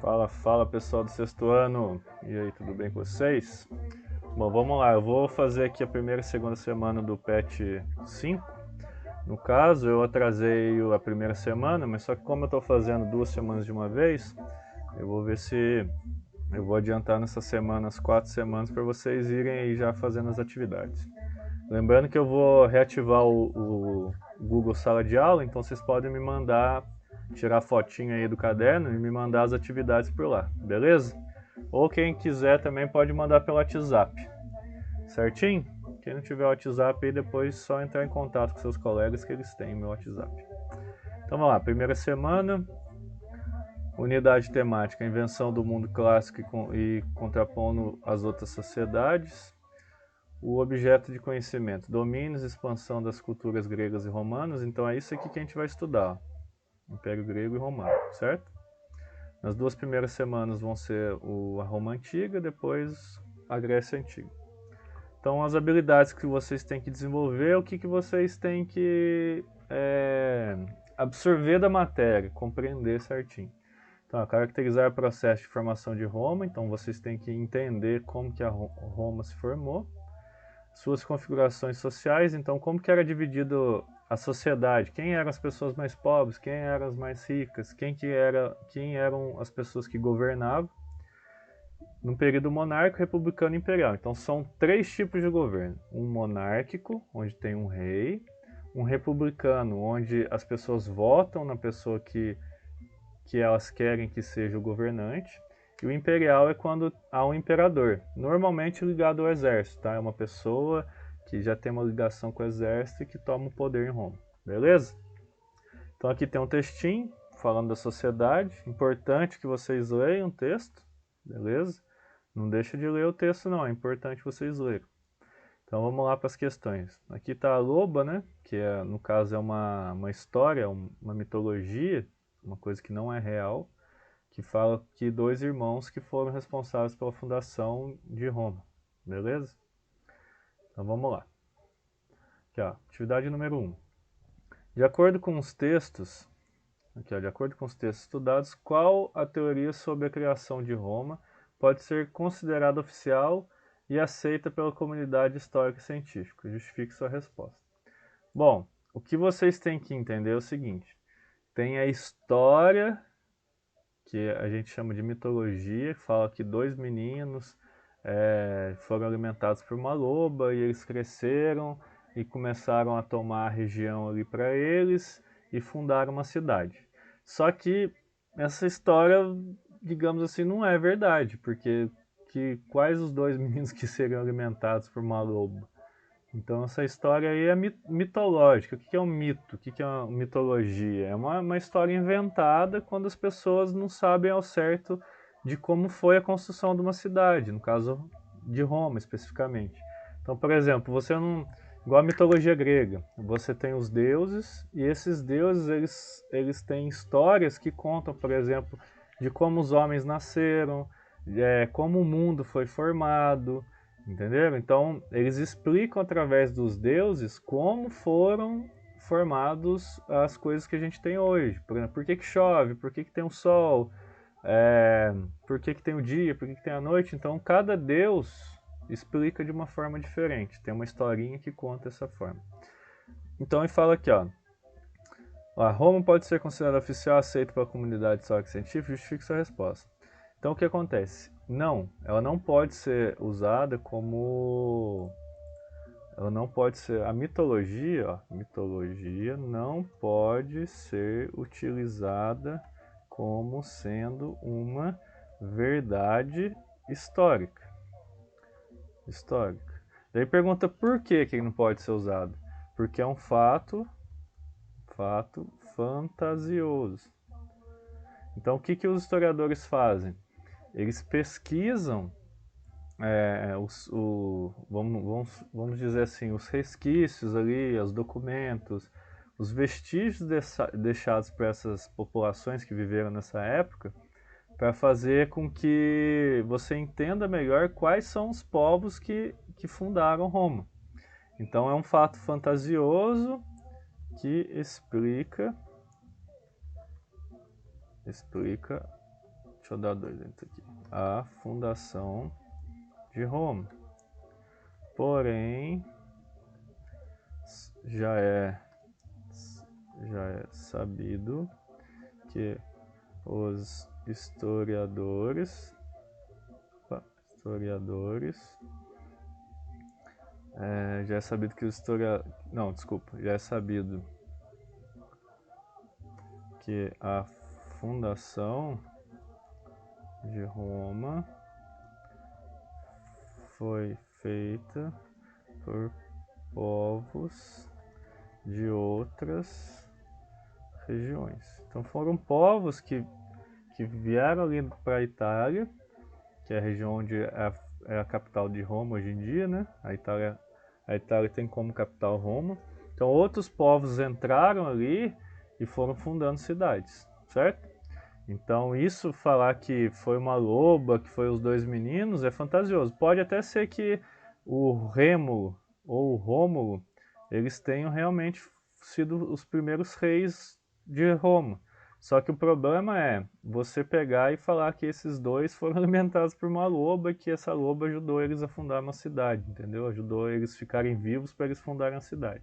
Fala pessoal do sexto ano, e aí, tudo bem com vocês? Bom, vamos lá, eu vou fazer aqui a primeira e segunda semana do PET 5. No caso, eu atrasei a primeira semana, mas só que como eu estou fazendo 2 semanas de uma vez, eu vou ver se eu vou adiantar nessas semanas, 4 semanas, para vocês irem aí já fazendo as atividades. Lembrando que eu vou reativar o Google Sala de Aula, então vocês podem me mandar, tirar fotinho aí do caderno e me mandar as atividades por lá, beleza? Ou quem quiser também pode mandar pelo WhatsApp, certinho? Quem não tiver WhatsApp aí depois só entrar em contato com seus colegas que eles têm meu WhatsApp. Então vamos lá, primeira semana, unidade temática, invenção do mundo clássico e contrapondo as outras sociedades. O objeto de conhecimento, domínios e expansão das culturas gregas e romanas. Então é isso aqui que a gente vai estudar, Império Grego e Romano, certo? Nas 2 primeiras semanas vão ser a Roma Antiga, depois a Grécia Antiga. Então as habilidades que vocês têm que desenvolver, o que vocês têm que absorver da matéria, compreender certinho. Então, caracterizar o processo de formação de Roma, então vocês têm que entender como que a Roma se formou. Suas configurações sociais, então como que era dividido a sociedade, quem eram as pessoas mais pobres, quem eram as mais ricas, quem eram as pessoas que governavam no período monárquico, republicano e imperial. Então são 3 tipos de governo: um monárquico, onde tem um rei; um republicano, onde as pessoas votam na pessoa que elas querem que seja o governante; e o imperial é quando há um imperador, normalmente ligado ao exército, tá? É uma pessoa que já tem uma ligação com o exército e que toma o poder em Roma, beleza? Então aqui tem um textinho falando da sociedade, importante que vocês leiam o texto, beleza? Não deixa de ler o texto não, é importante vocês lerem. Então vamos lá para as questões. Aqui está a loba, né? Que no caso é uma história, uma mitologia, uma coisa que não é real, que fala que 2 irmãos que foram responsáveis pela fundação de Roma, beleza? Então vamos lá. Aqui, ó, atividade número 1. De acordo com os textos, de acordo com os textos estudados, qual a teoria sobre a criação de Roma pode ser considerada oficial e aceita pela comunidade histórica e científica? Justifique sua resposta. Bom, o que vocês têm que entender é o seguinte: tem a história, que a gente chama de mitologia, que fala que 2 meninos foram alimentados por uma loba e eles cresceram e começaram a tomar a região ali para eles e fundaram uma cidade. Só que essa história, digamos assim, não é verdade, porque quais os 2 meninos que seriam alimentados por uma loba? Então essa história aí é mitológica. O que é um mito? O que é uma mitologia? É uma história inventada quando as pessoas não sabem ao certo de como foi a construção de uma cidade, no caso de Roma especificamente. Então, por exemplo, você não... Igual a mitologia grega, você tem os deuses, e esses deuses eles têm histórias que contam, por exemplo, de como os homens nasceram, como o mundo foi formado, entenderam? Então, eles explicam através dos deuses como foram formados as coisas que a gente tem hoje. Por exemplo, por que chove, por que tem o sol, por que tem o dia, por que tem a noite. Então, cada deus explica de uma forma diferente. Tem uma historinha que conta essa forma. Então, ele fala aqui, ó. Roma pode ser considerada oficial, aceita pela comunidade histórica e científica? Justifique sua resposta. Então, o que acontece? Não, ela não pode ser usada como... Ela não pode ser... A mitologia não pode ser utilizada como sendo uma verdade histórica. Daí pergunta por que ele não pode ser usado. Porque é um fato fantasioso. Então, o que os historiadores fazem? Eles pesquisam, vamos dizer assim, os resquícios ali, os documentos, os vestígios deixados por essas populações que viveram nessa época, para fazer com que você entenda melhor quais são os povos que fundaram Roma. Então é um fato fantasioso que explica deixa eu dar 2 dentro aqui. A fundação de Roma. Porém, já é sabido que os historiadores já é sabido que já é sabido que a fundação de Roma foi feita por povos de outras regiões. Então foram povos que vieram ali para a Itália, que é a região onde é a capital de Roma hoje em dia, né? A Itália tem como capital Roma. Então outros povos entraram ali e foram fundando cidades, certo? Então isso, falar que foi uma loba, que foi os 2 meninos, é fantasioso. Pode até ser que o Rêmulo ou o Rômulo, eles tenham realmente sido os primeiros reis de Roma. Só que o problema é você pegar e falar que esses 2 foram alimentados por uma loba e que essa loba ajudou eles a fundar uma cidade, entendeu? Ajudou eles ficarem vivos para eles fundarem a cidade.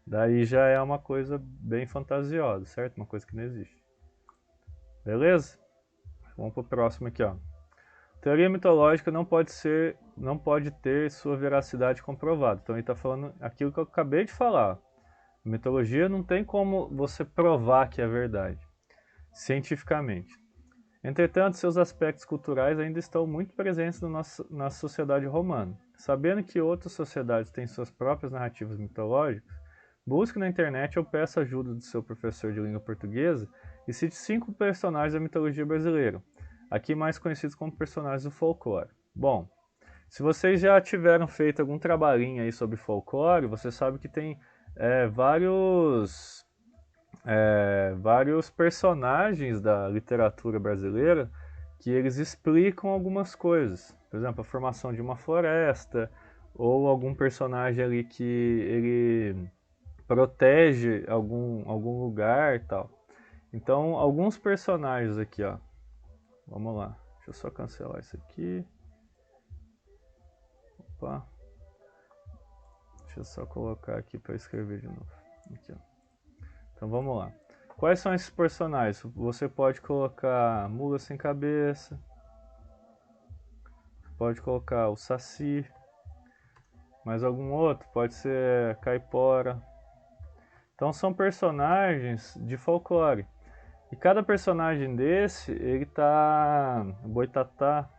Daí já é uma coisa bem fantasiosa, certo? Uma coisa que não existe. Beleza? Vamos pro próximo aqui, ó. Teoria mitológica não pode ter sua veracidade comprovada. Então ele está falando aquilo que eu acabei de falar. Mitologia não tem como você provar que é verdade, cientificamente. Entretanto, seus aspectos culturais ainda estão muito presentes na sociedade romana. Sabendo que outras sociedades têm suas próprias narrativas mitológicas, busque na internet ou peça ajuda do seu professor de língua portuguesa e cite 5 personagens da mitologia brasileira, aqui mais conhecidos como personagens do folclore. Bom, se vocês já tiveram feito algum trabalhinho aí sobre folclore, você sabe que tem vários personagens da literatura brasileira que eles explicam algumas coisas. Por exemplo, a formação de uma floresta, ou algum personagem ali que ele protege algum lugar e tal. Então, alguns personagens aqui, ó. Vamos lá. Deixa eu só cancelar isso aqui. Opa. Deixa eu só colocar aqui para escrever de novo. Aqui, ó. Então vamos lá. Quais são esses personagens? Você pode colocar Mula Sem Cabeça. Pode colocar o Saci. Mais algum outro? Pode ser Caipora. Então são personagens de folclore. E cada personagem desse, ele tá... Boitatá,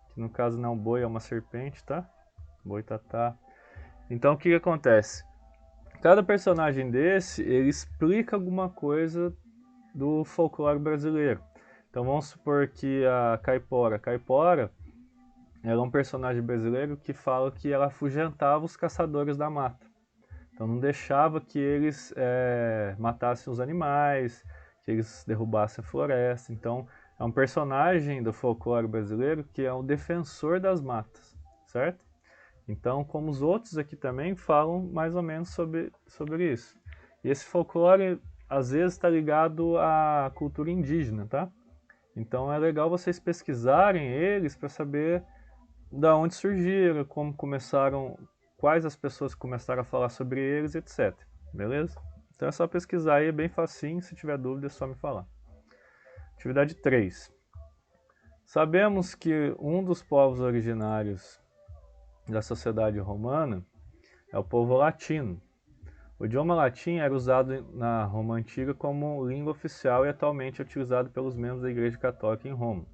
que no caso não é um boi, é uma serpente, tá? Boitatá. Então o que acontece? Cada personagem desse, ele explica alguma coisa do folclore brasileiro. Então vamos supor que a Caipora ela é um personagem brasileiro que fala que ela afugentava os caçadores da mata. Então não deixava que eles matassem os animais, que eles derrubassem a floresta. Então é um personagem do folclore brasileiro que é um defensor das matas, certo? Então, como os outros aqui também falam mais ou menos sobre isso. E esse folclore às vezes está ligado à cultura indígena, tá? Então é legal vocês pesquisarem eles para saber da onde surgiram, como começaram, quais as pessoas que começaram a falar sobre eles, etc. Beleza? Então é só pesquisar aí, é bem facinho, se tiver dúvida é só me falar. Atividade 3. Sabemos que um dos povos originários da sociedade romana é o povo latino. O idioma latim era usado na Roma Antiga como língua oficial e atualmente é utilizado pelos membros da Igreja Católica em Roma.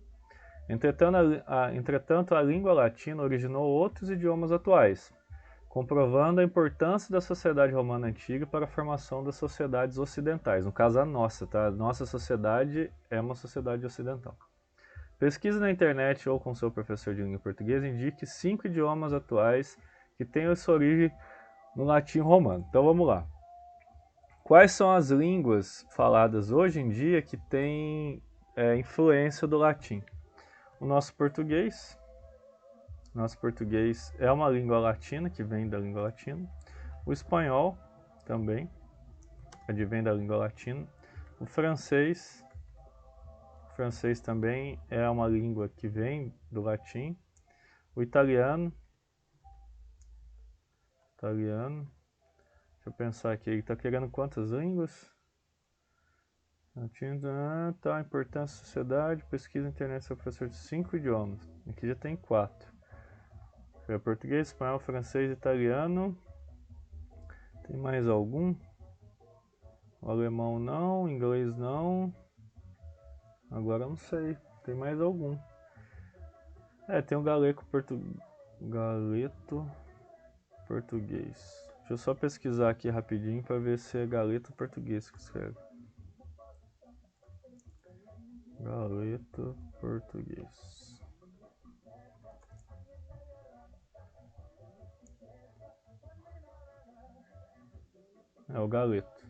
Entretanto, a língua latina originou outros idiomas atuais, comprovando a importância da sociedade romana antiga para a formação das sociedades ocidentais. No caso, a nossa, tá? A nossa sociedade é uma sociedade ocidental. Pesquise na internet ou com seu professor de língua portuguesa, indique 5 idiomas atuais que tenham sua origem no latim romano. Então vamos lá. Quais são as línguas faladas hoje em dia que têm influência do latim? O nosso português é uma língua latina, que vem da língua latina. O espanhol também advém da língua latina. O francês francês também é uma língua que vem do latim. O italiano, deixa eu pensar aqui, ele está querendo quantas línguas? Tá, importância da sociedade, pesquisa internet sobre professor de 5 idiomas. Aqui já tem 4. Foi português, espanhol, francês, italiano. Tem mais algum? O alemão não, inglês não. Agora eu não sei, tem mais algum. Tem o galeto português. Deixa eu só pesquisar aqui rapidinho para ver se é galeto português que escreve. Galeto português. É o galeto.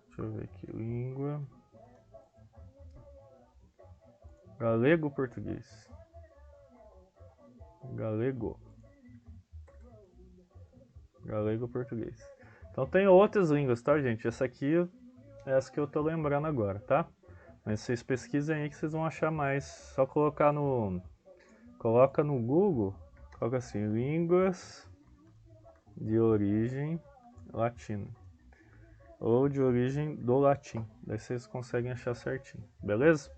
Deixa eu ver aqui. Língua. Galego português. Galego português. Então tem outras línguas, tá, gente? Essa aqui é essa que eu tô lembrando agora, tá? Mas vocês pesquisem aí que vocês vão achar mais. Só coloca no Google, coloca assim, línguas de origem latina. Ou de origem do latim. Daí vocês conseguem achar certinho, beleza?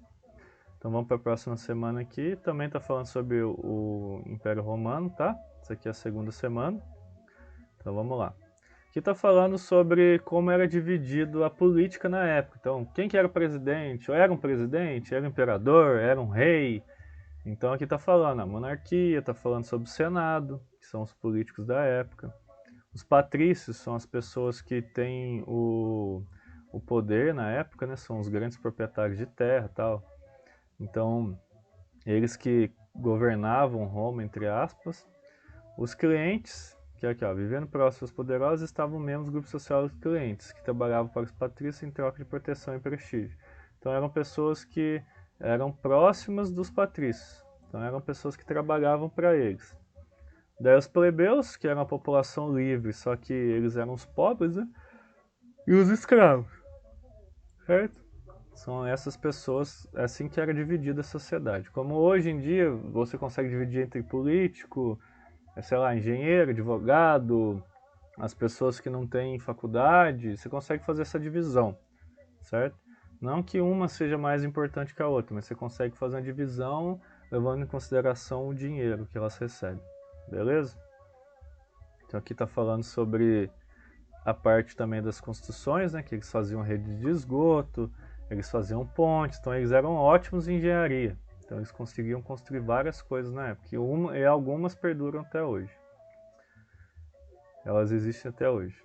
Então vamos para a próxima semana aqui. Também tá falando sobre o Império Romano, tá? Essa aqui é a segunda semana. Então vamos lá. Aqui tá falando sobre como era dividido a política na época. Então, quem que era presidente? Ou era um presidente? Era um imperador? Era um rei? Então aqui tá falando a monarquia, tá falando sobre o Senado, que são os políticos da época. Os patrícios são as pessoas que têm o poder na época, né? São os grandes proprietários de terra e tal. Então, eles que governavam Roma, entre aspas. Os clientes, que aqui, ó, vivendo próximos aos poderosos, estavam membros do grupo social dos clientes, que trabalhavam para os patrícios em troca de proteção e prestígio. Então, eram pessoas que eram próximas dos patrícios. Então, eram pessoas que trabalhavam para eles. Daí os plebeus, que eram a população livre, só que eles eram os pobres, né? E os escravos, certo? São essas pessoas, é assim que era dividida a sociedade. Como hoje em dia você consegue dividir entre político, sei lá, engenheiro, advogado, as pessoas que não têm faculdade, você consegue fazer essa divisão, certo? Não que uma seja mais importante que a outra, mas você consegue fazer uma divisão levando em consideração o dinheiro que elas recebem. Beleza? Então aqui está falando sobre a parte também das construções, né, que eles faziam rede de esgoto, eles faziam pontes, então eles eram ótimos em engenharia. Então eles conseguiam construir várias coisas na época, e algumas perduram até hoje. Elas existem até hoje.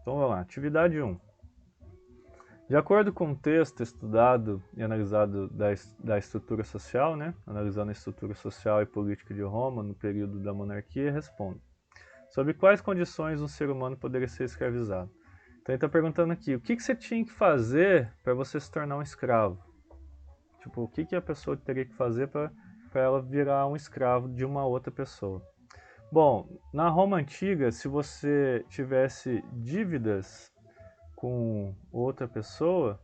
Então vamos lá, atividade 1. De acordo com o texto estudado e analisado da estrutura social, né, analisando a estrutura social e política de Roma no período da monarquia, responda. Sobre quais condições um ser humano poderia ser escravizado? Então ele está perguntando aqui, o que você tinha que fazer para você se tornar um escravo? Tipo, o que a pessoa teria que fazer para ela virar um escravo de uma outra pessoa? Bom, na Roma Antiga, se você tivesse dívidas com outra pessoa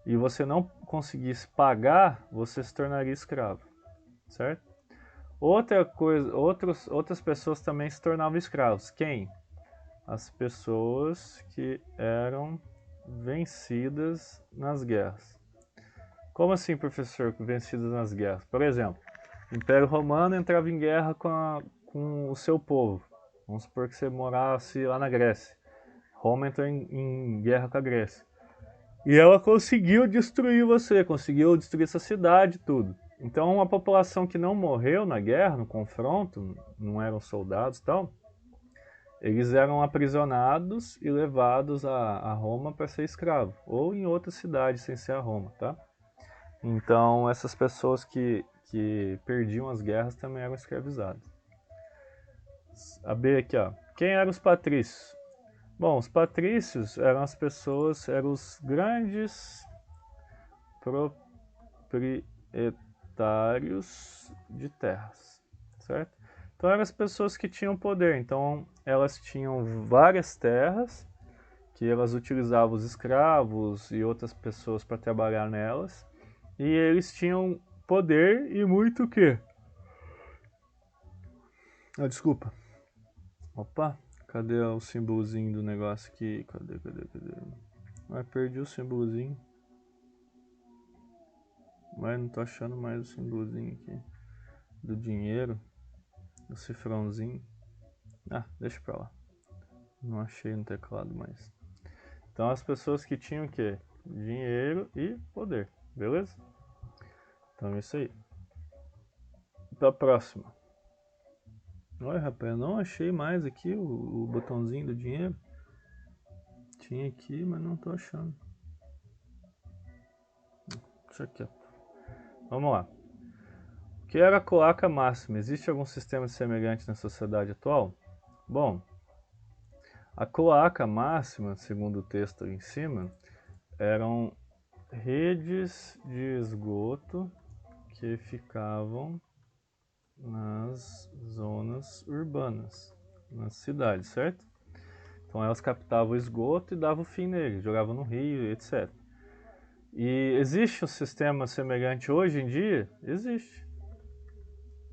e você não conseguisse pagar, você se tornaria escravo, certo? Outra coisa, outras pessoas também se tornavam escravos. Quem? As pessoas que eram vencidas nas guerras. Como assim, professor, vencidas nas guerras? Por exemplo, o Império Romano entrava em guerra com o seu povo. Vamos supor que você morasse lá na Grécia. Roma entrou em guerra com a Grécia. E ela conseguiu destruir você, conseguiu destruir essa cidade, tudo. Então, a população que não morreu na guerra, no confronto, não eram soldados e tal, eles eram aprisionados e levados a Roma para ser escravo, ou em outra cidade sem ser a Roma, tá? Então, essas pessoas que perdiam as guerras também eram escravizadas. A B aqui, ó. Quem eram os patrícios? Bom, os patrícios eram as pessoas, eram os grandes proprietários de terras, certo? Então eram as pessoas que tinham poder, então elas tinham várias terras que elas utilizavam os escravos e outras pessoas para trabalhar nelas, e eles tinham poder e muito o quê? Ah, desculpa. Opa, cadê o símbolozinho do negócio aqui? Cadê? Ah, perdi o símbolozinho. Mas não tô achando mais o símbolozinho aqui. Do dinheiro. O cifrãozinho. Ah, deixa pra lá. Não achei no teclado mais. Então as pessoas que tinham o quê? Dinheiro e poder. Beleza? Então é isso aí. Pra próxima. Olha, rapaz, eu não achei mais aqui o botãozinho do dinheiro. Tinha aqui, mas não tô achando. Deixa quieto. Vamos lá. O que era a cloaca máxima? Existe algum sistema semelhante na sociedade atual? Bom, a cloaca máxima, segundo o texto ali em cima, eram redes de esgoto que ficavam nas zonas urbanas, nas cidades, certo? Então elas captavam o esgoto e davam fim nele, jogavam no rio, etc. E existe um sistema semelhante hoje em dia? Existe.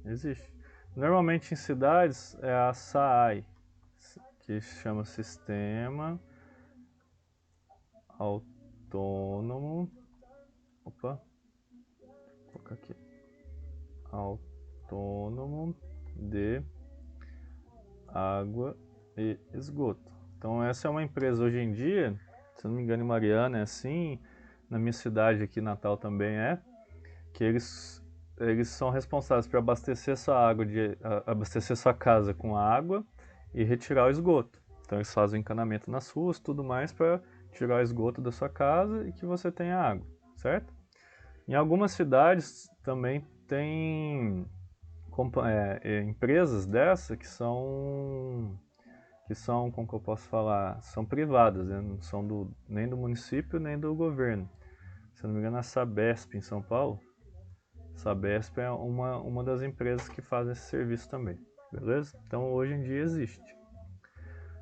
Existe. Normalmente em cidades é a SAAI, que chama Sistema Autônomo. Opa, vou colocar aqui. Autônomo de Água e Esgoto. Então essa é uma empresa hoje em dia, se não me engano em Mariana é assim, na minha cidade aqui Natal também que eles são responsáveis por abastecer sua água, abastecer sua casa com água e retirar o esgoto. Então eles fazem o encanamento nas ruas, tudo mais para tirar o esgoto da sua casa e que você tenha água, certo? Em algumas cidades também tem empresas dessa que são, como que eu posso falar, são privadas, né? Não são nem do município nem do governo. Se não me engano, a Sabesp em São Paulo. Sabesp é uma das empresas que fazem esse serviço também, beleza? Então hoje em dia existe.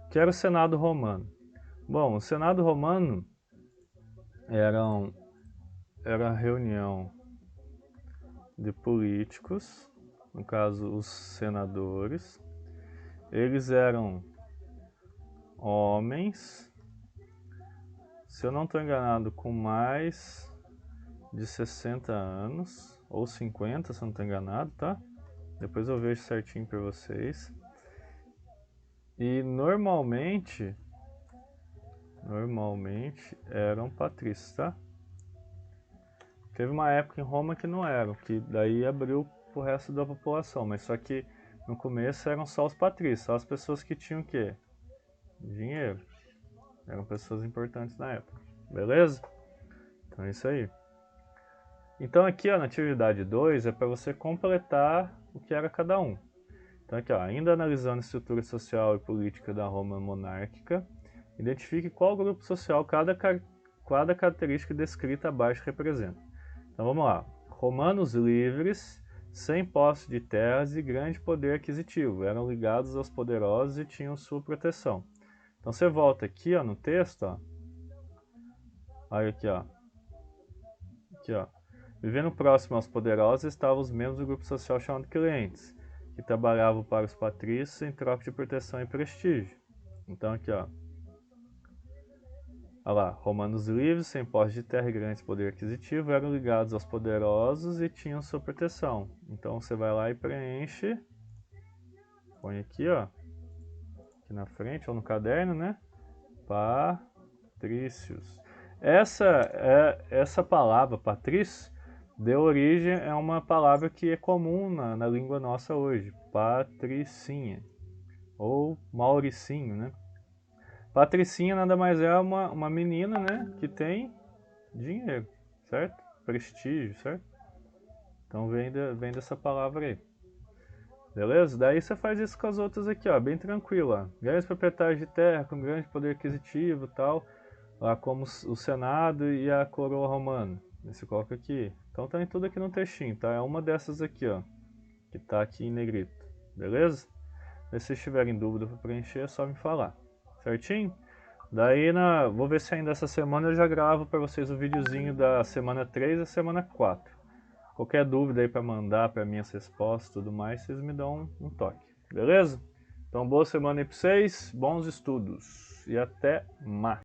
O que era o Senado Romano? Bom, o Senado Romano era a reunião de políticos, no caso os senadores. Eles eram homens, se eu não estou enganado, com mais de 60 anos, ou 50, se eu não estou enganado, tá? Depois eu vejo certinho para vocês. E normalmente eram patrícios, tá? Teve uma época em Roma que não eram, que daí abriu pro resto da população, mas só que no começo eram só os patrícios, só as pessoas que tinham o quê? Dinheiro. Eram pessoas importantes na época, beleza? Então é isso aí. Então aqui, ó, na atividade 2 é para você completar o que era cada um. Então aqui, ó, ainda analisando a estrutura social e política da Roma monárquica, identifique qual grupo social cada característica descrita abaixo representa. Então vamos lá. Romanos livres, sem posse de terras e grande poder aquisitivo. Eram ligados aos poderosos e tinham sua proteção. Então você volta aqui, ó, no texto, ó. Olha aqui, ó. Aqui, ó. Vivendo próximo aos poderosos estavam os membros do grupo social chamado clientes, que trabalhavam para os patrícios em troca de proteção e prestígio. Então aqui, ó. Olha lá, romanos livres, sem posse de terra e grande poder aquisitivo, eram ligados aos poderosos e tinham sua proteção. Então você vai lá e preenche. Põe aqui, ó. Aqui na frente, ou no caderno, né? Patrícios. Essa palavra, patrício, deu origem a uma palavra que é comum na língua nossa hoje. Patricinha. Ou Mauricinho, né? Patricinha nada mais é uma menina, né, que tem dinheiro, certo? Prestígio, certo? Então vem dessa palavra aí. Beleza? Daí você faz isso com as outras aqui, ó, bem tranquilo, ó. Grandes proprietários de terra com grande poder aquisitivo e tal, lá como o Senado e a coroa romana. Você coloca aqui. Então tá em tudo aqui no textinho, tá? É uma dessas aqui, ó, que tá aqui em negrito. Beleza? Se vocês tiverem dúvida para preencher, é só me falar. Certinho? Daí, vou ver se ainda essa semana eu já gravo para vocês o videozinho da semana 3 e semana 4. Qualquer dúvida aí para mandar para minhas respostas e tudo mais, vocês me dão um toque, beleza? Então boa semana aí para vocês, bons estudos e até mais.